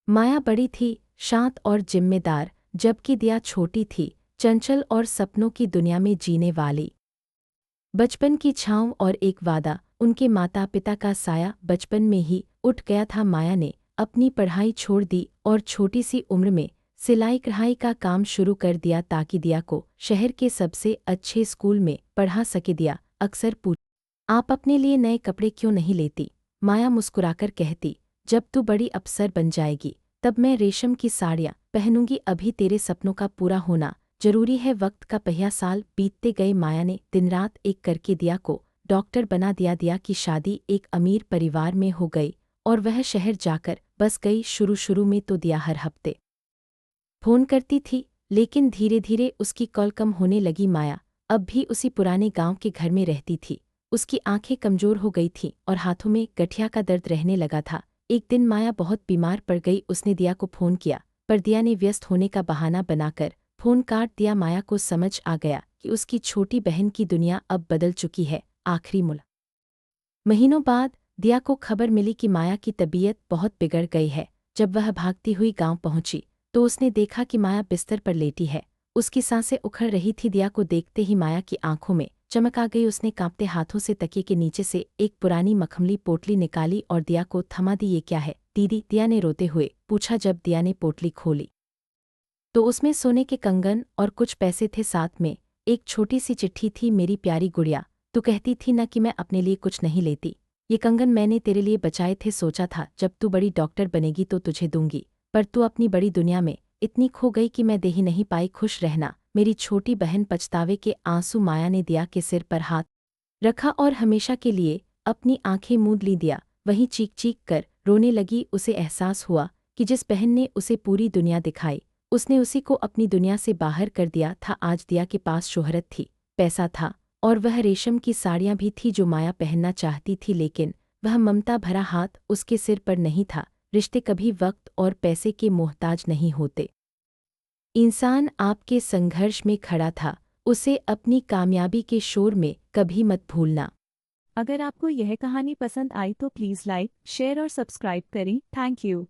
माया बड़ी थी, शांत और जिम्मेदार, जबकि दिया छोटी थी, चंचल और सपनों की दुनिया में जीने वाली। बचपन की छाँव और एक वादा, उनके माता पिता का साया बचपन में ही उठ गया था। माया ने अपनी पढ़ाई छोड़ दी और छोटी सी उम्र में सिलाई कढ़ाई का काम शुरू कर दिया ताकि दिया को शहर के सबसे अच्छे स्कूल में पढ़ा सके। दिया अक्सर पूछ, आप अपने लिए नए कपड़े क्यों नहीं लेती? माया मुस्कुराकर कहती, जब तू बड़ी अफसर बन जाएगी तब मैं रेशम की साड़ियाँ पहनूंगी, अभी तेरे सपनों का पूरा होना जरूरी है। वक्त का पहिया साल बीतते गए। माया ने दिन रात एक करके दिया को डॉक्टर बना दिया। दिया की शादी एक अमीर परिवार में हो गई और वह शहर जाकर बस गई। शुरू शुरू में तो दिया हर हफ्ते फोन करती थी, लेकिन धीरे धीरे उसकी कॉल कम होने लगी। माया अब भी उसी पुराने गांव के घर में रहती थी। उसकी आंखें कमजोर हो गई थीं और हाथों में गठिया का दर्द रहने लगा था। एक दिन माया बहुत बीमार पड़ गई। उसने दिया को फ़ोन किया, पर दिया ने व्यस्त होने का बहाना बनाकर फ़ोन काट दिया। माया को समझ आ गया कि उसकी छोटी बहन की दुनिया अब बदल चुकी है। आखिरी महीनों बाद दिया को खबर मिली कि माया की तबीयत बहुत बिगड़ गई है। जब वह भागती हुई गांव पहुंची तो उसने देखा कि माया बिस्तर पर लेटी है। उसकी सांसें उखड़ रही थी। दिया को देखते ही माया की आंखों में चमक आ गई। उसने कांपते हाथों से तकिए के नीचे से एक पुरानी मखमली पोटली निकाली और दिया को थमा दी। ये क्या है दीदी? दिया ने रोते हुए पूछा। जब दिया ने पोटली खोली तो उसमें सोने के कंगन और कुछ पैसे थे, साथ में एक छोटी सी चिट्ठी थी। मेरी प्यारी गुड़िया, तू कहती थी ना कि मैं अपने लिए कुछ नहीं लेती। ये कंगन मैंने तेरे लिए बचाए थे। सोचा था जब तू बड़ी डॉक्टर बनेगी तो तुझे दूंगी, पर तू अपनी बड़ी दुनिया में इतनी खो गई कि मैं दे ही नहीं पाई। खुश रहना मेरी छोटी बहन। पछतावे के आंसू। माया ने दिया के सिर पर हाथ रखा और हमेशा के लिए अपनी आंखें मूंद ली। दिया वहीं चीख चीख कर रोने लगी। उसे एहसास हुआ कि जिस बहन ने उसे पूरी दुनिया दिखाई, उसने उसी को अपनी दुनिया से बाहर कर दिया था। आज दिया के पास शोहरत थी, पैसा था और वह रेशम की साड़ियाँ भी थी जो माया पहनना चाहती थी, लेकिन वह ममता भरा हाथ उसके सिर पर नहीं था। रिश्ते कभी वक्त और पैसे के मोहताज नहीं होते। इंसान आपके संघर्ष में खड़ा था, उसे अपनी कामयाबी के शोर में कभी मत भूलना। अगर आपको यह कहानी पसंद आई तो प्लीज़ लाइक, शेयर और सब्सक्राइब करें। Thank you.